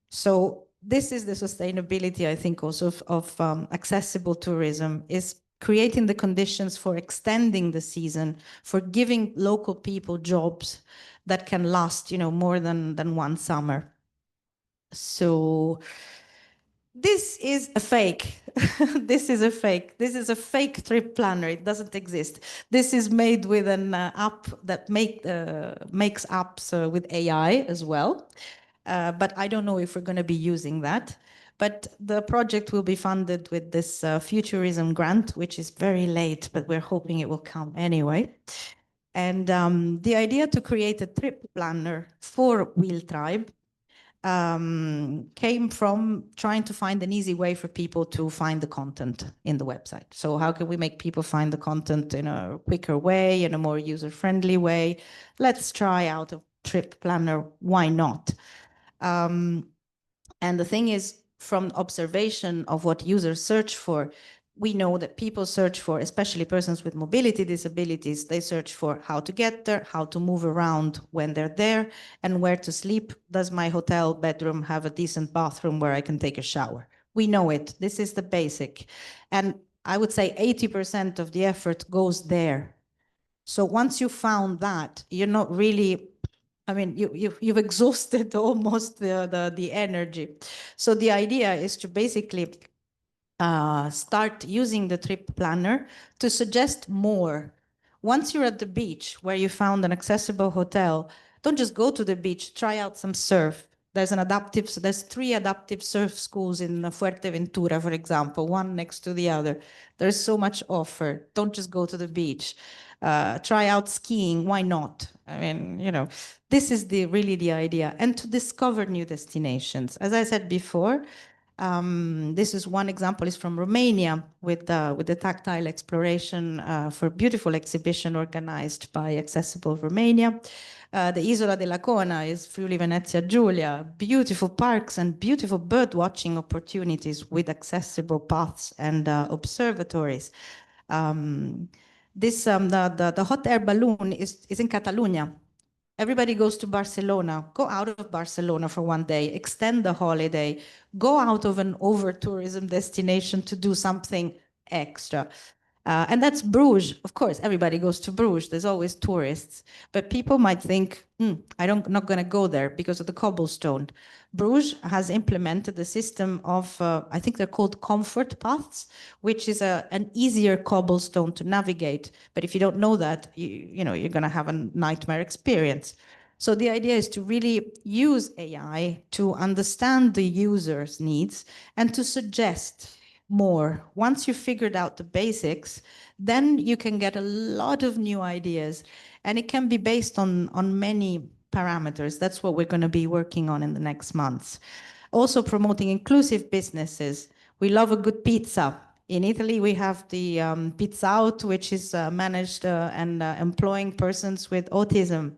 So this is the sustainability, I think, also of accessible tourism, is creating the conditions for extending the season, for giving local people jobs that can last, you know, more than one summer. So this is a fake. This is a fake. This is a fake trip planner. It doesn't exist. This is made with an app that makes apps with AI as well. But I don't know if we're going to be using that. But the project will be funded with this Futurism grant, which is very late, but we're hoping it will come anyway. And the idea to create a trip planner for WheelTribe came from trying to find an easy way for people to find the content in the website. So how can we make people find the content in a quicker way, in a more user-friendly way? Let's try out a trip planner. Why not? And the thing is, from observation of what users search for, we know that people search for, especially persons with mobility disabilities, they search for how to get there, how to move around when they're there, and where to sleep. Does my hotel bedroom have a decent bathroom where I can take a shower? We know it. This is the basic. And I would say 80% of the effort goes there. So once you found that, you're not really, I mean, you've exhausted almost the energy. So the idea is to basically start using the trip planner to suggest more. Once you're at the beach where you found an accessible hotel, don't just go to the beach, try out some surf. There's an adaptive, so there's 3 adaptive surf schools in Fuerteventura, for example, one next to the other. There's so much offer. Don't just go to the beach. Try out skiing. Why not? I mean, you know, this is really the idea. And to discover new destinations. As I said before, this is one example is from Romania with the tactile exploration for beautiful exhibition organized by Accessible Romania. The Isola della Cona is Friuli Venezia Giulia, beautiful parks and beautiful bird watching opportunities with accessible paths and observatories. The hot air balloon is in Catalonia. Everybody goes to Barcelona. Go out of Barcelona for one day, extend the holiday, go out of an over-tourism destination to do something extra. And that's Bruges. Of course, everybody goes to Bruges. There's always tourists. But people might think, I'm not going to go there because of the cobblestone. Bruges has implemented a system of, I think they're called comfort paths, which is an easier cobblestone to navigate. But if you don't know that, you know, you're going to have a nightmare experience. So the idea is to really use AI to understand the user's needs and to suggest more. Once you've figured out the basics, then you can get a lot of new ideas, and it can be based on many parameters. That's what we're going to be working on in the next months. Also promoting inclusive businesses. We love a good pizza. In Italy, we have the Pizza Out, which is managed and employing persons with autism.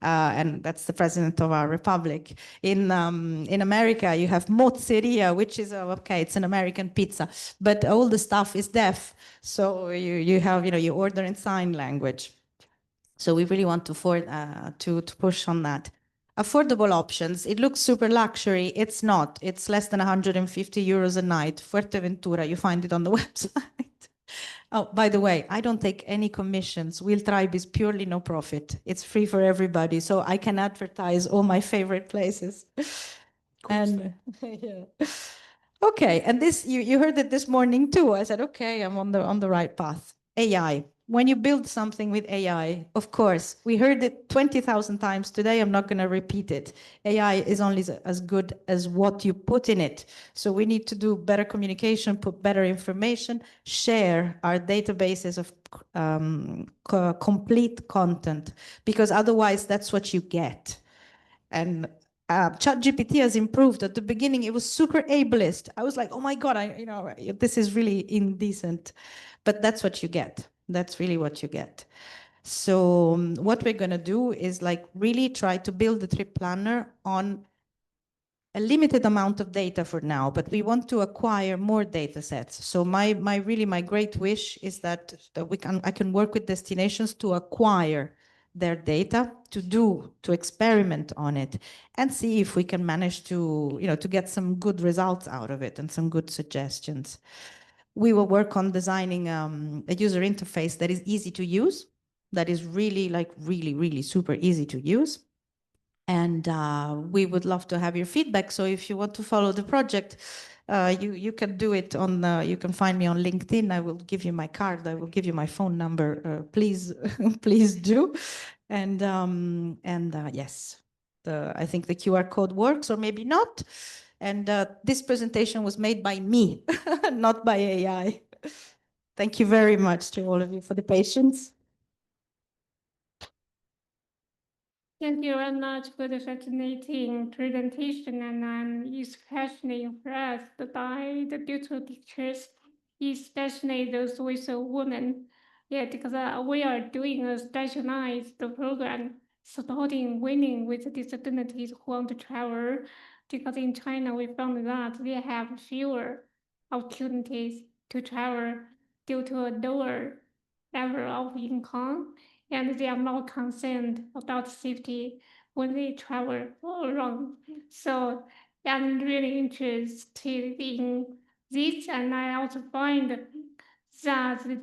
And that's the president of our republic. In America, you have Mozzeria, which is, okay, it's an American pizza, but all the stuff is deaf. So you have, you know, you order in sign language. So we really want to push on that. Affordable options. It looks super luxury. It's not. It's less than 150 euros a night. Fuerteventura, you find it on the website. Oh, by the way, I don't take any commissions. WheelTribe is purely no profit. It's free for everybody, so I can advertise all my favorite places. And yeah. Okay, and this you heard it this morning too. I said, okay, I'm on the right path. AI. When you build something with AI, of course, we heard it 20,000 times today. I'm not going to repeat it. AI is only as good as what you put in it. So we need to do better communication, put better information, share our databases of complete content, because otherwise that's what you get. And ChatGPT has improved. At the beginning, it was super ableist. I was like, oh my God, this is really indecent. But that's what you get. That's really what you get. So what we're going to do is like really try to build the trip planner on a limited amount of data for now, but we want to acquire more data sets. So my great wish is that I can work with destinations to acquire their data, to experiment on it and see if we can manage to get some good results out of it and some good suggestions. We will work on designing a user interface that is easy to use, that is really super easy to use. And we would love to have your feedback. So if you want to follow the project, you can do it you can find me on LinkedIn. I will give you my card. I will give you my phone number. Please, please do. And yes, I think the QR code works, or maybe not. And this presentation was made by me, not by AI. Thank you very much to all of you for the patience. Thank you very much for the fascinating presentation, and I'm especially impressed by the beautiful pictures, especially those with a woman. Yeah, because we are doing a specialized program supporting women with disabilities who want to travel, because in China we found that they have fewer opportunities to travel due to a lower level of income, and they are not concerned about safety when they travel around. So I'm really interested in this, and I also find that the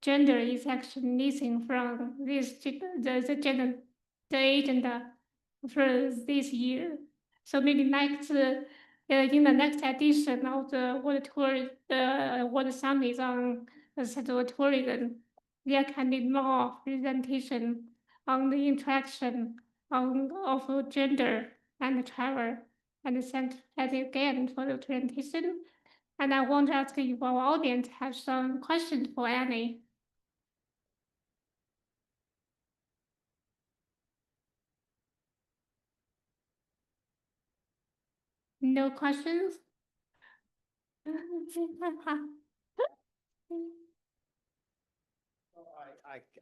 gender is actually missing from this the gender the agenda for this year. So maybe next in the next edition of the World Summit on Central Tourism, there can be more presentation on the interaction of gender and travel And thanks again for the presentation. And I want to ask if our audience has some questions for Annie. No questions?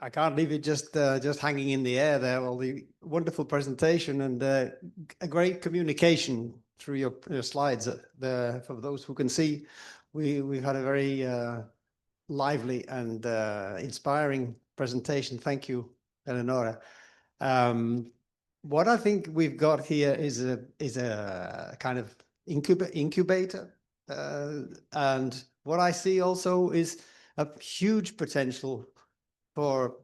I can't leave it just hanging in the air there. Well, the wonderful presentation and a great communication through your slides. For those who can see, we've had a very lively and inspiring presentation. Thank you, Eleonora. What I think we've got here is a kind of incubator, and what I see also is a huge potential for,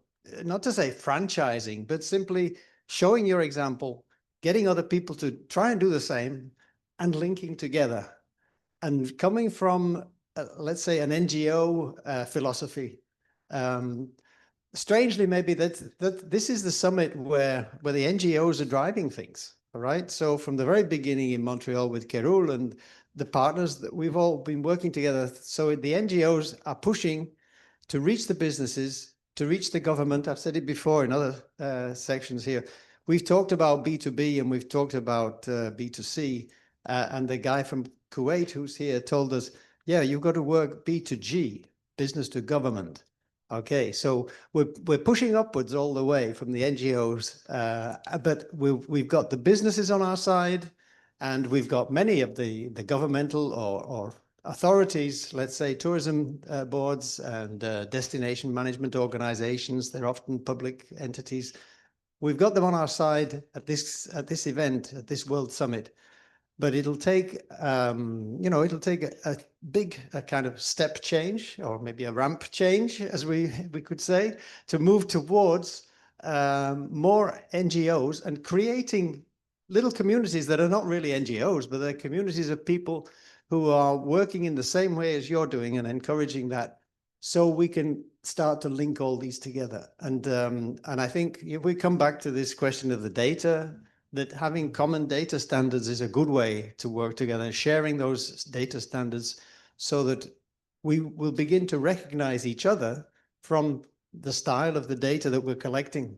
not to say franchising, but simply showing your example, getting other people to try and do the same, and linking together. And coming from, let's say, an NGO philosophy, strangely, maybe that this is the summit where the NGOs are driving things. All right. So from the very beginning in Montreal with Queensland and the partners that we've all been working together. So the NGOs are pushing to reach the businesses, to reach the government. I've said it before in other sections here. We've talked about B2B and we've talked about B2C. And the guy from Kuwait who's here told us, yeah, you've got to work B2G, business to government. Okay, so we're pushing upwards all the way from the NGOs, but we've got the businesses on our side, and we've got many of the governmental or authorities, let's say tourism boards and destination management organizations. They're often public entities. We've got them on our side at this event, at this World Summit. But it'll take, it'll take a big kind of step change, or maybe a ramp change, as we could say, to move towards more NGOs and creating little communities that are not really NGOs, but they're communities of people who are working in the same way as you're doing and encouraging that, so we can start to link all these together. And I think if we come back to this question of the data, that having common data standards is a good way to work together, sharing those data standards so that we will begin to recognize each other from the style of the data that we're collecting,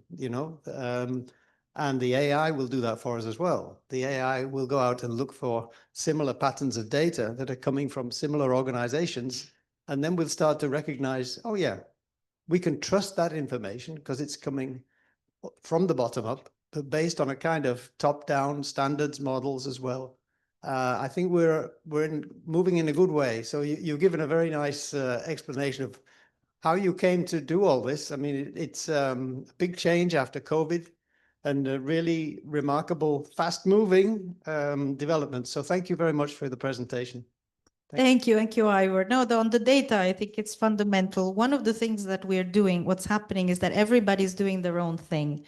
and the AI will do that for us as well. The AI will go out and look for similar patterns of data that are coming from similar organizations, and then we'll start to recognize, oh yeah, we can trust that information because it's coming from the bottom up, but based on a kind of top-down standards models as well. I think we're moving in a good way. So you've given a very nice explanation of how you came to do all this. I mean, it's a big change after COVID and a really remarkable, fast-moving development. So thank you very much for the presentation. Thank you, Ivor. No, on the data, I think it's fundamental. One of the things that we're doing, what's happening is that everybody's doing their own thing.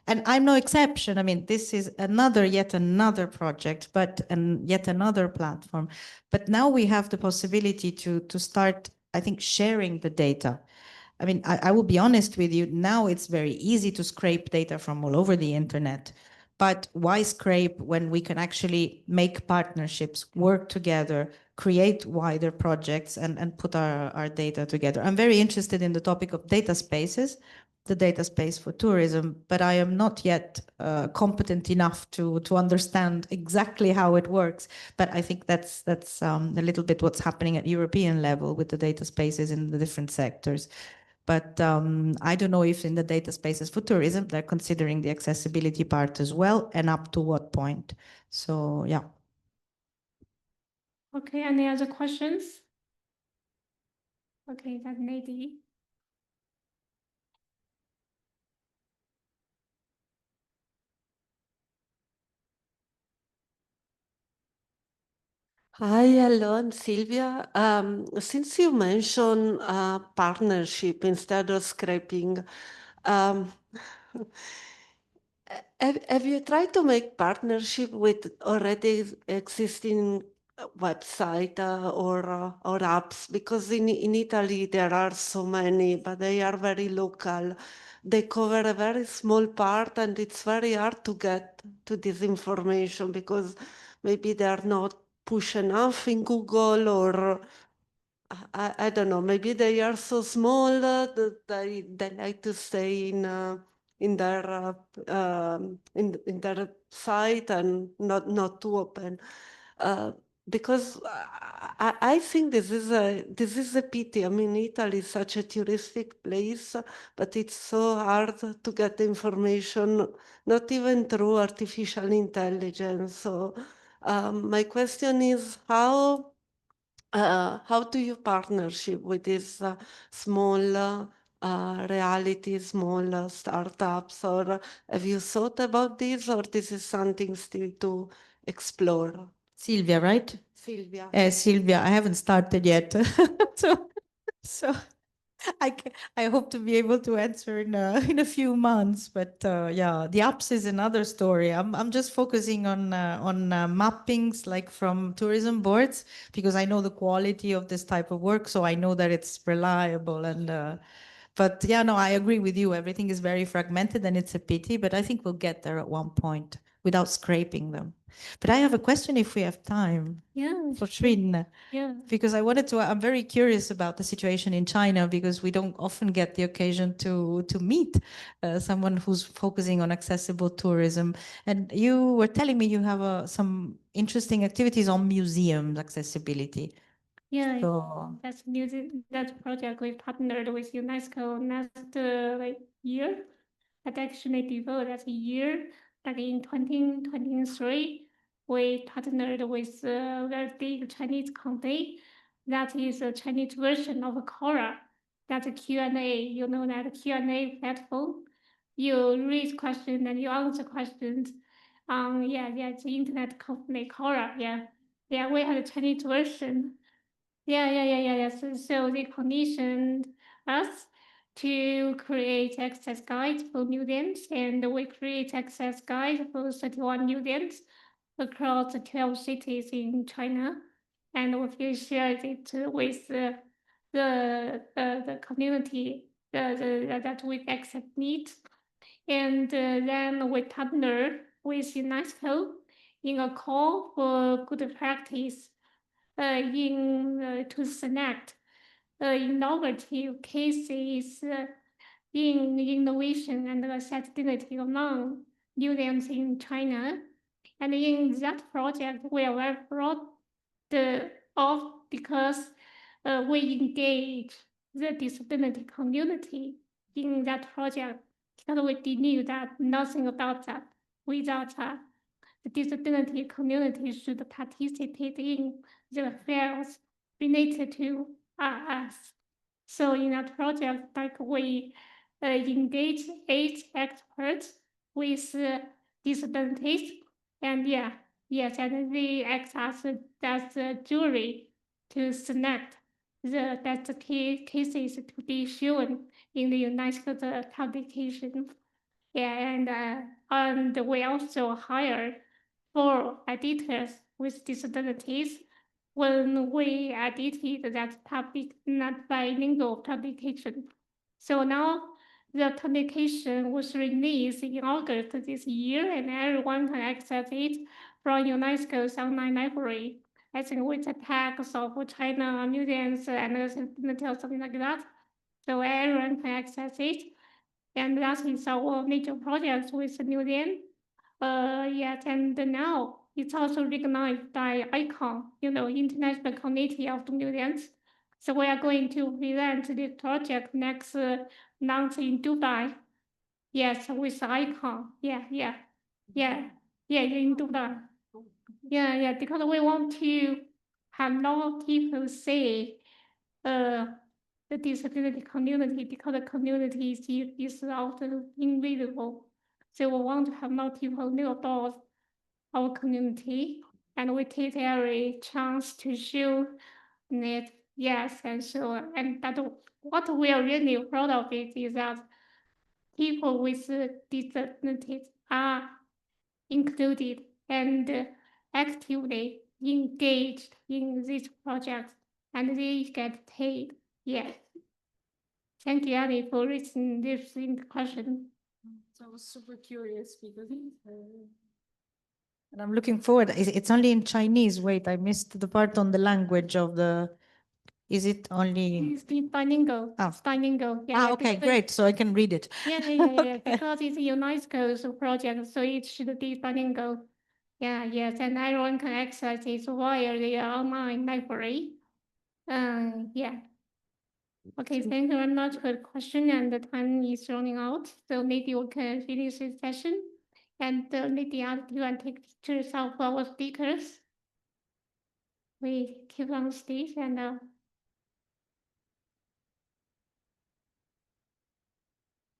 And I'm no exception. I mean, this is yet another project, and yet another platform. But now we have the possibility to start, I think, sharing the data. I mean, I will be honest with you, now it's very easy to scrape data from all over the internet. But why scrape when we can actually make partnerships, work together, create wider projects, and put our data together? I'm very interested in the topic of data spaces, the data space for tourism, but I am not yet competent enough to understand exactly how it works. But I think that's a little bit what's happening at European level with the data spaces in the different sectors. But I don't know if in the data spaces for tourism, they're considering the accessibility part as well, and up to what point. So, yeah. Okay, any other questions? Okay, that's Nadie. Hi, hello, I'm Silvia. Since you mentioned partnership instead of scraping, have you tried to make partnership with already existing website or apps? Because in Italy there are so many, but they are very local. They cover a very small part, and it's very hard to get to this information because maybe they are not push enough in Google, or I don't know, maybe they are so small that they like to stay in their in their site and not too open. Because I think this is a pity. I mean, Italy is such a touristic place, but it's so hard to get the information, not even through artificial intelligence. So my question is how do you partnership with these small reality, small startups, or have you thought about this, or this is something still to explore? Sylvia, right? Sylvia. Sylvia, I haven't started yet. so I hope to be able to answer in a few months, but yeah, the apps is another story. I'm just focusing on mappings like from tourism boards, because I know the quality of this type of work, so I know that it's reliable. And but yeah, no, I agree with you. Everything is very fragmented, and it's a pity, but I think we'll get there at one point without scraping them. But I have a question if we have time Yeah, for Sweden. yeah. Because I'm very curious about the situation in China, because we don't often get the occasion to meet someone who's focusing on accessible tourism. And you were telling me you have some interesting activities on museum accessibility. Yeah, So that's music. That project we partnered with UNESCO last year. That actually developed that year, like in 2023, we partnered with a very big Chinese company. That is a Chinese version of Quora. That's a Q&A. You know that Q&A platform. You raise questions and you answer questions. It's the internet company Quora. Yeah, we had a Chinese version. Yeah. So they commissioned us to create access guides for museums, and we create access guides for 31 museums across 12 cities in China, and we shared it with the community that we accept needs, and then we partner with UNESCO in a call for good practice to select innovative cases in innovation and accessibility among museums in China. And in that project, we are very proud of because we engage the disability community in that project, because we knew that nothing about that without the disability community should participate in the affairs related to us. So in that project, like we engage 8 experts with disabilities, and and they act as a jury to select the best cases to be shown in the UNESCO publication. And we also hire 4 editors with disabilities when we edited that not bilingual publication. So now the publication was released in August this year, and everyone can access it from UNESCO's online library. I think with the tags of China museums and accessibility or something like that. So everyone can access it. And that is our major project with the museum. And now it's also recognized by ICON, International Committee of the Museums. So we are going to present this project next month in Dubai. Yes, with ICON. Yeah, in Dubai. Yeah, because we want to have more people say the disability community, because the community is often invisible. So we want to have more people know about our community, and we take every chance to show it. Yes, and so, and that what we are really proud of it is that people with disabilities are included and actively engaged in this project, and they get paid. Yes. Thank you, Annie, for raising this question. So I was super curious because And I'm looking forward. It's only in Chinese. Wait, I missed the part on the language of the. Is it only? It's bilingual. Oh. It's bilingual. Ah, okay, because- great. So I can read it. Yeah, Okay. because it's UNESCO's project, so it should be bilingual. Yeah, yes, and everyone can access it via the online library. Yeah. Okay, thank you very much for the question, and the time is running out, so maybe we can finish this session. And let the other two and take pictures of our speakers. We keep on stage and oh.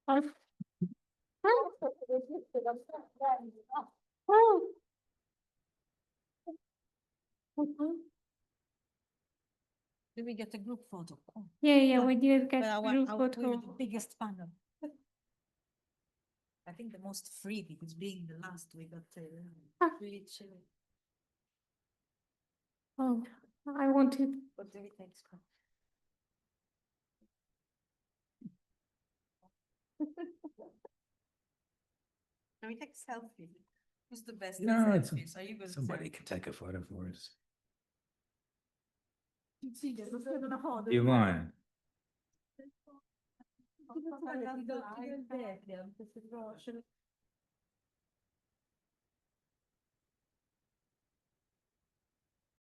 Oh. Okay. Did we get a group photo? Oh, Yeah, we did get but I group want we were photo. the biggest panel. I think the most free because being the last we got Ah. really chilly. Oh, I want to. What do we take? Scott? Can we take a selfie? Who's the best? at No, it's- selfies? Are you good at Somebody selfies? can take a photo for us. See, there's a photo in the hall. You mind?